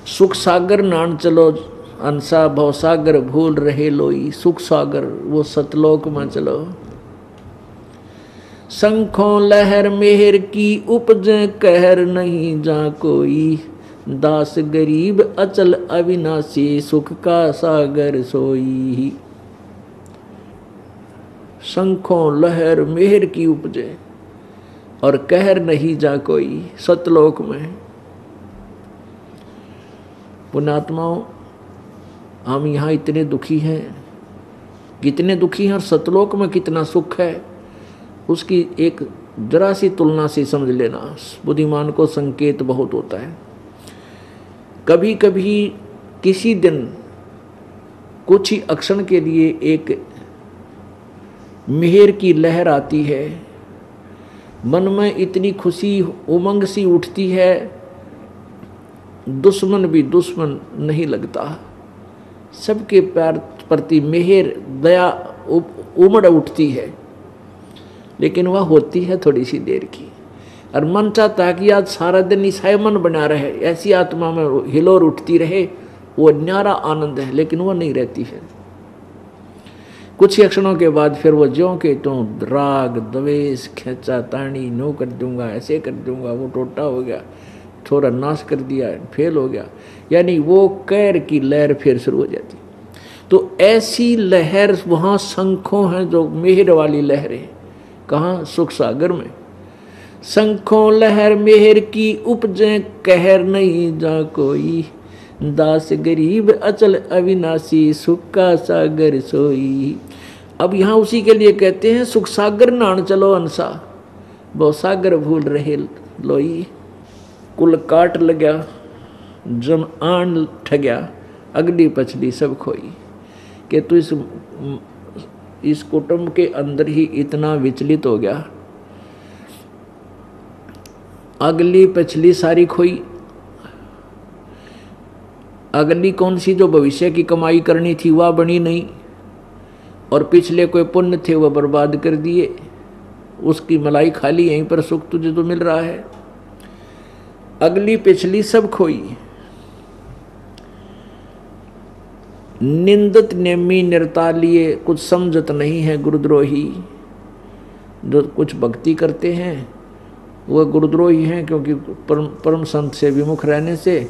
सुख सागर नान चलो अंसा, भव सागर भूल रहे लोई। सुख सागर वो सतलोक में चलो। शंखों लहर मेहर की उपजे कहर नहीं जा कोई। दास गरीब अचल अविनाशी, सुख का सागर सोई। शंखों लहर मेहर की उपजे और कहर नहीं जा कोई। सतलोक में पुण्यात्माओं, हम यहाँ इतने दुखी हैं, कितने दुखी हैं, और सतलोक में कितना सुख है, उसकी एक जरा सी तुलना से समझ लेना। बुद्धिमान को संकेत बहुत होता है। कभी कभी किसी दिन कुछ ही अक्षण के लिए एक मेहर की लहर आती है, मन में इतनी खुशी उमंग सी उठती है, दुश्मन भी दुश्मन नहीं लगता। सबके प्यार प्रति मेहर दया उमड़ उठती है, लेकिन वह होती है थोड़ी सी देर की। और मन चाहता है कि आज सारा दिन ईसाई मन बना रहे, ऐसी आत्मा में हिलोर उठती रहे, वो न्यारा आनंद है, लेकिन वो नहीं रहती है। कुछ ही क्षणों के बाद फिर वो ज्यों के त्यों राग द्वेष खेचा तानी, नो कर दूंगा, ऐसे कर दूंगा, वो टोटा हो गया, थोड़ा नाश कर दिया, फेल हो गया, यानी वो कैर की लहर फिर शुरू हो जाती। तो ऐसी लहर वहाँ शंखों हैं, जो मेहर वाली लहरें। कहाँ? सुख सागर में। शंखों लहर मेहर की उपजे कहर नहीं जा कोई। दास गरीब अचल अविनाशी, सुख का सागर सोई। अब यहाँ उसी के लिए कहते हैं, सुख सागर नान चलो अंसा, बहु सागर भूल रहे लोई। कुल काट लग्या जम आन ठग्या, अगली पछली सब खोई। कि तू इस कुटुंब के अंदर ही इतना विचलित हो गया, अगली पिछली सारी खोई। अगली कौन सी? जो भविष्य की कमाई करनी थी वह बनी नहीं, और पिछले कोई पुण्य थे वह बर्बाद कर दिए। उसकी मलाई खाली, यहीं पर सुख तुझे तो मिल रहा है। अगली पिछली सब खोई। निंदत नेमी निर्तालिए, कुछ समझत नहीं है गुरुद्रोही। जो कुछ भक्ति करते हैं वह गुरुद्रोही हैं, क्योंकि परम संत से विमुख रहने से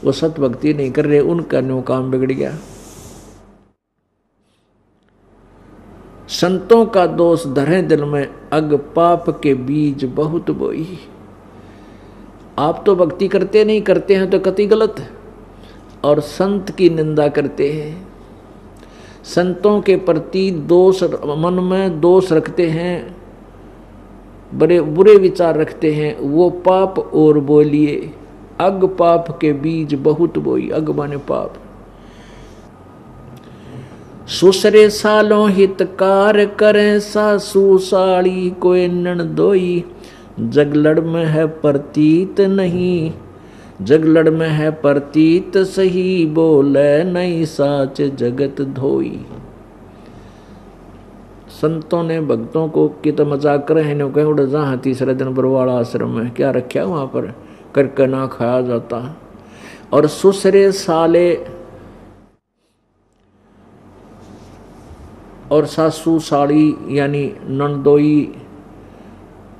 वो सत भक्ति नहीं कर रहे, उनका न्यू काम बिगड़ गया। संतों का दोष धरे दिल में, अग पाप के बीज बहुत बोई। आप तो भक्ति करते नहीं, करते हैं तो कति गलत, और संत की निंदा करते हैं, संतों के प्रति दोष, मन में दोष रखते हैं, बड़े बुरे विचार रखते हैं, वो पाप और बोलिए। अग पाप के बीज बहुत बोई। अग माने पाप। सुसरे सालों हितकार करें, सासू साड़ी कोई ननदोई। जगलड़ में है प्रतीत नहीं, जगलड़ में है प्रतीत सही, बोले नहीं साच जगत धोई। संतों ने भक्तों को कित मजाक कर रहे हैं, कहीं उड़ जा तीसरे दिन बरवाड़ा आश्रम में क्या रखा वहाँ पर, करके ना खाया जाता। और सुसरे साले और सासू साड़ी यानी नंदोई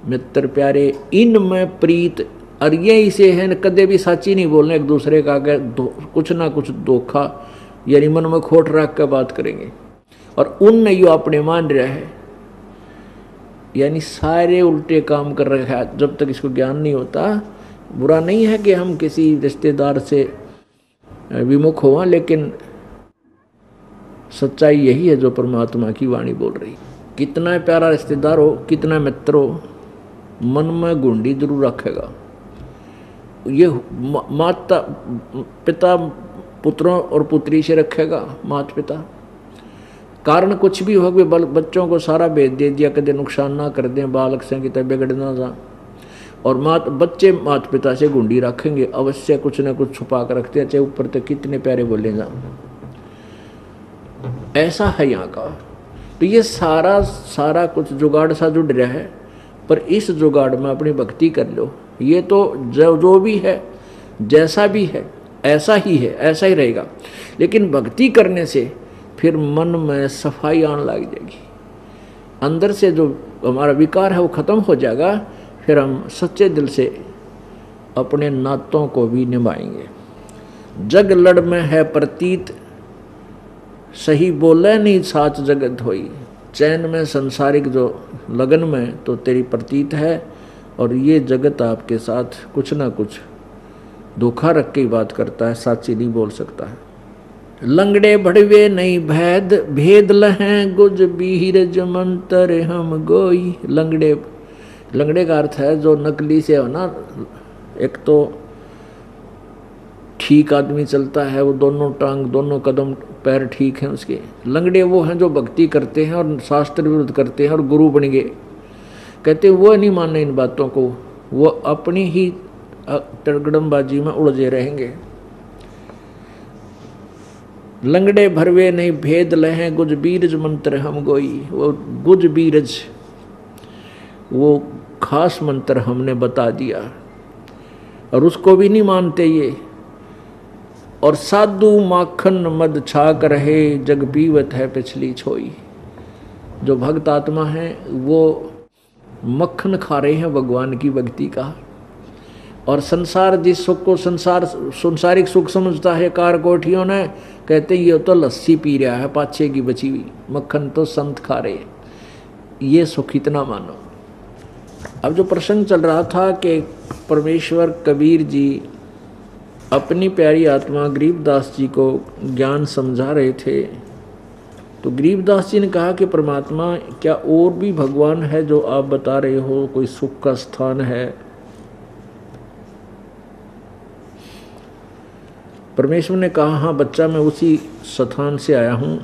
मित्र प्यारे, इनमें प्रीत। और ये इसे है कदे भी साची नहीं बोलने, एक दूसरे का आगे कुछ ना कुछ धोखा यानी मन में खोट रख कर बात करेंगे। और उन यो अपने मान रहा है, यानी सारे उल्टे काम कर रखा है। जब तक इसको ज्ञान नहीं होता, बुरा नहीं है कि हम किसी रिश्तेदार से विमुख हों, लेकिन सच्चाई यही है जो परमात्मा की वाणी बोल रही। कितना प्यारा रिश्तेदार हो, कितना मित्र हो, मन में गुंडी जरूर रखेगा। ये माता पिता पुत्रों और पुत्री से रखेगा, माता पिता। कारण कुछ भी हो, बच्चों को सारा भेज दे दिया, कदे नुकसान ना कर दें, बालक से कि बिगड़ ना जा। और बच्चे माता पिता से गुंडी रखेंगे, अवश्य कुछ न कुछ छुपा कर रखते हैं, चाहे ऊपर तक कितने प्यारे बोले जा। ऐसा है यहाँ का। तो ये सारा कुछ जुगाड़ सा जुड़ रहा है, पर इस जुगाड़ में अपनी भक्ति कर लो। ये तो जो भी है, जैसा भी है, ऐसा ही है, ऐसा ही रहेगा। लेकिन भक्ति करने से फिर मन में सफाई आने लग जाएगी, अंदर से जो हमारा विकार है वो खत्म हो जाएगा। फिर हम सच्चे दिल से अपने नातों को भी निभाएंगे। जग लड़ में है प्रतीत, सही बोले नहीं साच जगत होई। चैन में संसारिक जो लगन में तो तेरी प्रतीत है, और ये जगत आपके साथ कुछ ना कुछ धोखा रख के ही बात करता है, साची नहीं बोल सकता है। लंगड़े भड़वे नहीं भेद, भेद लहें गुज बीरज मंतर हम गोई। लंगड़े का अर्थ है जो नकली से हो ना, एक तो ठीक आदमी चलता है, वो दोनों टांग दोनों कदम पैर ठीक हैं उसके। लंगड़े वो हैं जो भक्ति करते हैं और शास्त्र विरुद्ध करते हैं और गुरु बन गए। कहते वो नहीं माने इन बातों को, वो अपनी ही तड़गड़मबाजी में उलझे रहेंगे। लंगड़े भरवे नहीं भेद लहें गुज बीरज मंत्र हम गोई। वो गुज बीरज वो खास मंत्र हमने बता दिया और उसको भी नहीं मानते ये। और साधु माखन मद छाक रहे, जग पीवत है पिछली छोई। जो भक्त आत्मा है वो मक्खन खा रहे हैं भगवान की भक्ति का। और संसार जिस सुख को संसारिक सुख समझता है कार कोठियों ने, कहते ये तो लस्सी पी रहा है पाछे की बची हुई, मक्खन तो संत खा रहे, ये सुख इतना मानो। अब जो प्रसंग चल रहा था कि परमेश्वर कबीर जी अपनी प्यारी आत्मा गरीबदास जी को ज्ञान समझा रहे थे, तो गरीबदास जी ने कहा कि परमात्मा क्या और भी भगवान है जो आप बता रहे हो, कोई सुख का स्थान है? परमेश्वर ने कहा हाँ बच्चा, मैं उसी स्थान से आया हूँ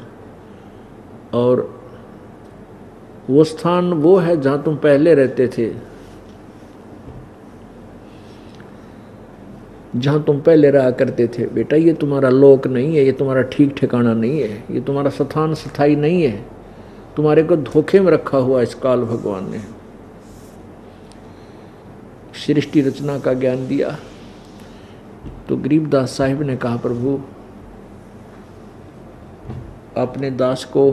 और वो स्थान वो है जहाँ तुम पहले रहते थे, जहाँ तुम पहले रहा करते थे। बेटा ये तुम्हारा लोक नहीं है, ये तुम्हारा ठीक ठिकाना नहीं है, ये तुम्हारा स्थान स्थाई नहीं है, तुम्हारे को धोखे में रखा हुआ इस काल भगवान ने। सृष्टि रचना का ज्ञान दिया। तो गरीबदास साहिब ने कहा प्रभु अपने दास को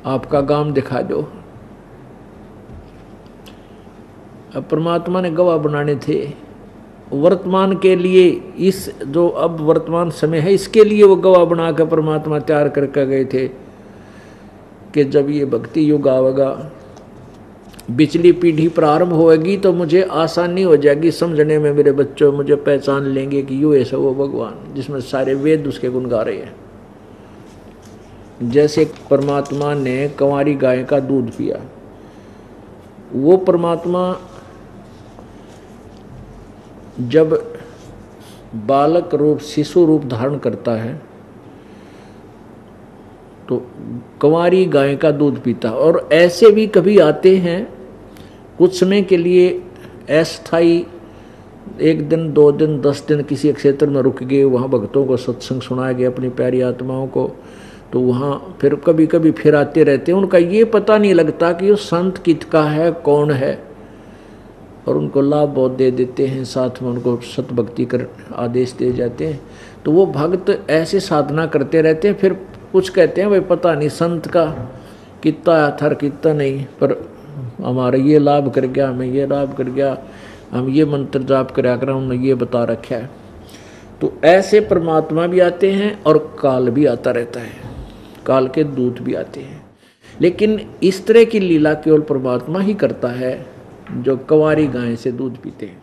आपका गांव दिखा दो। अब परमात्मा ने गवाह बनाने थे वर्तमान के लिए, इस जो अब वर्तमान समय है इसके लिए वो गवाह बना कर परमात्मा तैयार करके गए थे कि जब ये भक्ति युग आवेगा, पिछली पीढ़ी प्रारंभ होगी तो मुझे आसानी हो जाएगी समझने में, मेरे बच्चों मुझे पहचान लेंगे कि यू ऐसा वो भगवान जिसमें सारे वेद उसके गुण गा रहे हैं। जैसे परमात्मा ने कंवारी गाय का दूध पिया, वो परमात्मा जब बालक रूप शिशु रूप धारण करता है तो कंवारी गाय का दूध पीता। और ऐसे भी कभी आते हैं कुछ समय के लिए अस्थायी, 1 दिन 2 दिन 10 दिन किसी क्षेत्र में रुक गए, वहाँ भक्तों को सत्संग सुनाया गया अपनी प्यारी आत्माओं को, तो वहाँ फिर कभी कभी फिर आते रहते हैं। उनका ये पता नहीं लगता कि वो संत किसका है, कौन है, और उनको लाभ बहुत दे देते हैं, साथ में उनको सतभक्ति कर आदेश दे जाते हैं। तो वो भक्त ऐसे साधना करते रहते हैं। फिर कुछ कहते हैं भाई पता नहीं संत का कितना अथर कितना नहीं, पर हमारा ये लाभ कर गया, हमें ये लाभ कर गया, हम ये मंत्र जाप कराया करा, उन्होंने ये बता रखा है। तो ऐसे परमात्मा भी आते हैं और काल भी आता रहता है, काल के दूत भी आते हैं। लेकिन इस तरह की लीला केवल परमात्मा ही करता है जो कंवारी गाय से दूध पीते हैं।